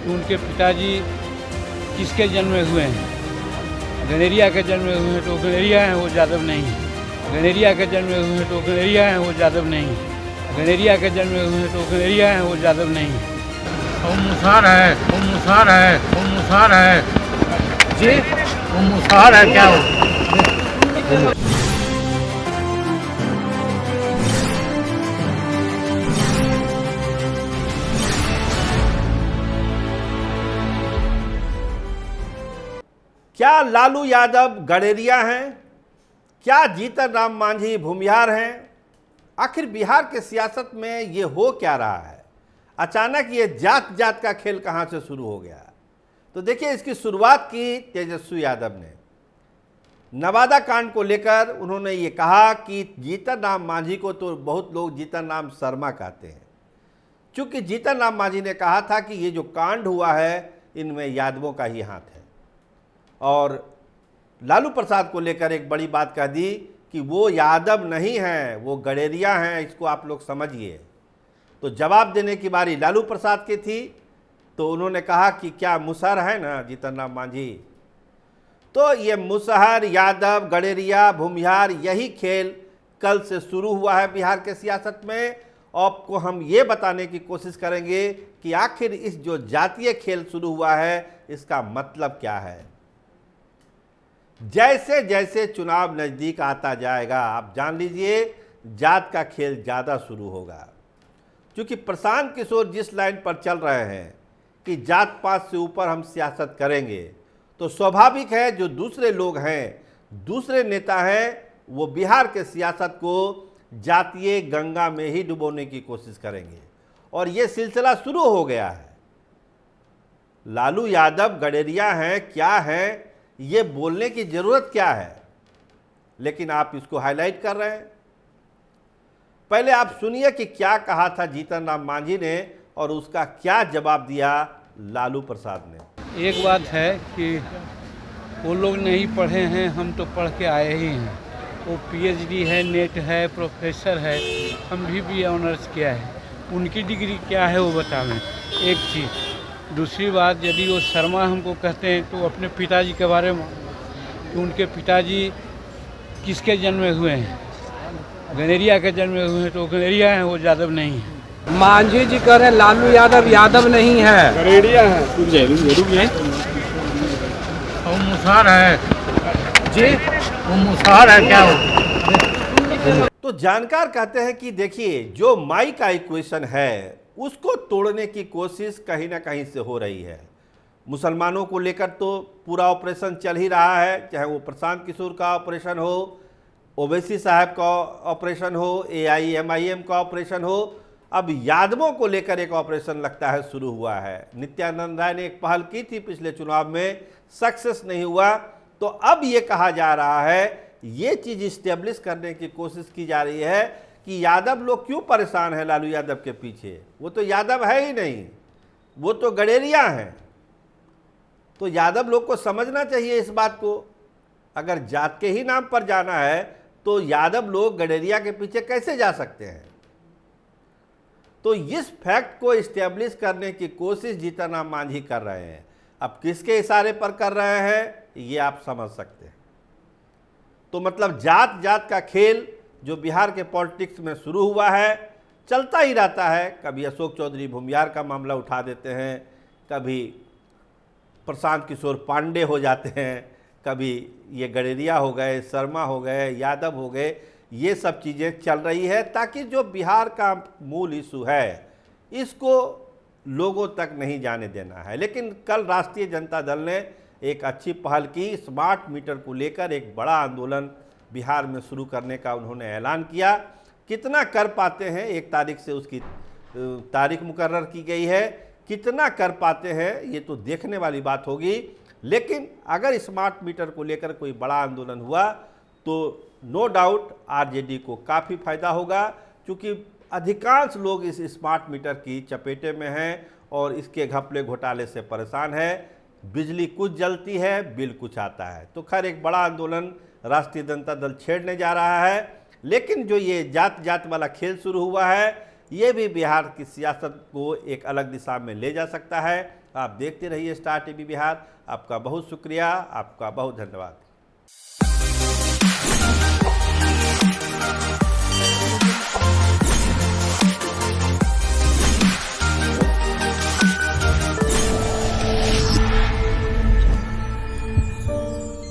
कि उनके पिताजी किसके जन्म में हुए हैं। गनेरिया के जन्म में हुए हैं तो गनेरिया हैं, वो यादव नहीं है। गनेरिया के जन्म में हुए हैं तो गनेरिया हैं, वो यादव नहीं है। गनेरिया के जन्म में हुए हैं तो गनेरिया हैं, वो यादव नहीं है। वो मुसार है, वो मुसार है, वो मुसार है जी, वो मुसार है क्या वो? क्या लालू यादव गडेरिया हैं? क्या जीतन राम मांझी भूमिहार हैं? आखिर बिहार के सियासत में ये हो क्या रहा है? अचानक ये जात जात का खेल कहां से शुरू हो गया? तो देखिए, इसकी शुरुआत की तेजस्वी यादव ने। नवादा कांड को लेकर उन्होंने ये कहा कि जीतन राम मांझी को तो बहुत लोग जीतन राम शर्मा कहते हैं, चूंकि जीतन राम मांझी ने कहा था कि ये जो कांड हुआ है इनमें यादवों का ही हाथ है। और लालू प्रसाद को लेकर एक बड़ी बात कह दी कि वो यादव नहीं हैं, वो गडेरिया हैं, इसको आप लोग समझिए। तो जवाब देने की बारी लालू प्रसाद की थी, तो उन्होंने कहा कि क्या मुसहर है ना जीतन राम मांझी। तो ये मुसहर, यादव, गडेरिया, भूमिहार, यही खेल कल से शुरू हुआ है बिहार के सियासत में। आपको हम ये बताने की कोशिश करेंगे कि आखिर इस जो जातीय खेल शुरू हुआ है इसका मतलब क्या है। जैसे जैसे चुनाव नज़दीक आता जाएगा, आप जान लीजिए, जात का खेल ज़्यादा शुरू होगा। क्योंकि प्रशांत किशोर जिस लाइन पर चल रहे हैं कि जात पात से ऊपर हम सियासत करेंगे, तो स्वाभाविक है जो दूसरे लोग हैं, दूसरे नेता हैं, वो बिहार के सियासत को जातीय गंगा में ही डुबोने की कोशिश करेंगे। और ये सिलसिला शुरू हो गया है। लालू यादव गडेरिया हैं, क्या हैं, ये बोलने की जरूरत क्या है, लेकिन आप इसको हाईलाइट कर रहे हैं। पहले आप सुनिए कि क्या कहा था जीतन राम मांझी ने और उसका क्या जवाब दिया लालू प्रसाद ने। एक बात है कि वो लोग नहीं पढ़े हैं, हम तो पढ़ के आए ही हैं। वो पीएचडी है, नेट है, प्रोफेसर है, हम भी ऑनर्स किया है। उनकी डिग्री क्या है वो बतावें, एक चीज़। दूसरी बात, यदि वो शर्मा हमको कहते हैं तो अपने पिताजी के बारे में, कि उनके पिताजी किसके जन्म में हुए हैं। गनेरिया के जन्म में हुए हैं तो गनेरिया हैं, वो यादव नहीं है। मांझी जी कह रहे हैं लालू यादव यादव नहीं है, गडेरिया है। रुक जाए। वो मुसार है जी, वो मुसार है क्या वो? तो जानकार कहते हैं कि देखिए, जो माई का इक्वेशन है उसको तोड़ने की कोशिश कहीं ना कहीं से हो रही है। मुसलमानों को लेकर तो पूरा ऑपरेशन चल ही रहा है, चाहे वो प्रशांत किशोर का ऑपरेशन हो, ओवैसी साहब का ऑपरेशन हो, AIMIM का ऑपरेशन हो। अब यादवों को लेकर एक ऑपरेशन लगता है शुरू हुआ है। नित्यानंद राय ने एक पहल की थी पिछले चुनाव में, सक्सेस नहीं हुआ। तो अब ये कहा जा रहा है, ये चीज़ इस्टेब्लिश करने की कोशिश की जा रही है कि यादव लोग क्यों परेशान हैं लालू यादव के पीछे। वो तो यादव है ही नहीं, वो तो गडेरिया हैं। तो यादव लोग को समझना चाहिए इस बात को। अगर जात के ही नाम पर जाना है तो यादव लोग गडेरिया के पीछे कैसे जा सकते हैं। तो इस फैक्ट को इस्टेब्लिश करने की कोशिश जीतन राम मांझी कर रहे हैं। अब किसके इशारे पर कर रहे हैं ये आप समझ सकते हैं। तो मतलब जात जात का खेल जो बिहार के पॉलिटिक्स में शुरू हुआ है चलता ही रहता है। कभी अशोक चौधरी भूमिहार का मामला उठा देते हैं, कभी प्रशांत किशोर पांडे हो जाते हैं, कभी ये गडेरिया हो गए, शर्मा हो गए, यादव हो गए। ये सब चीज़ें चल रही है ताकि जो बिहार का मूल इशू है इसको लोगों तक नहीं जाने देना है। लेकिन कल राष्ट्रीय जनता दल ने एक अच्छी पहल की, स्मार्ट मीटर को लेकर एक बड़ा आंदोलन बिहार में शुरू करने का उन्होंने ऐलान किया। कितना कर पाते हैं, 1 तारीख से उसकी तारीख मुकर्रर की गई है, कितना कर पाते हैं ये तो देखने वाली बात होगी। लेकिन अगर स्मार्ट मीटर को लेकर कोई बड़ा आंदोलन हुआ तो नो डाउट आरजेडी को काफ़ी फायदा होगा, क्योंकि अधिकांश लोग इस स्मार्ट मीटर की चपेटे में हैं और इसके घपले घोटाले से परेशान है। बिजली कुछ जलती है, बिल कुछ आता है। तो खैर एक बड़ा आंदोलन राष्ट्रीय जनता दल छेड़ने जा रहा है। लेकिन जो ये जात जात वाला खेल शुरू हुआ है ये भी बिहार की सियासत को एक अलग दिशा में ले जा सकता है। आप देखते रहिए स्टार टीवी बिहार। आपका बहुत शुक्रिया, आपका बहुत धन्यवाद।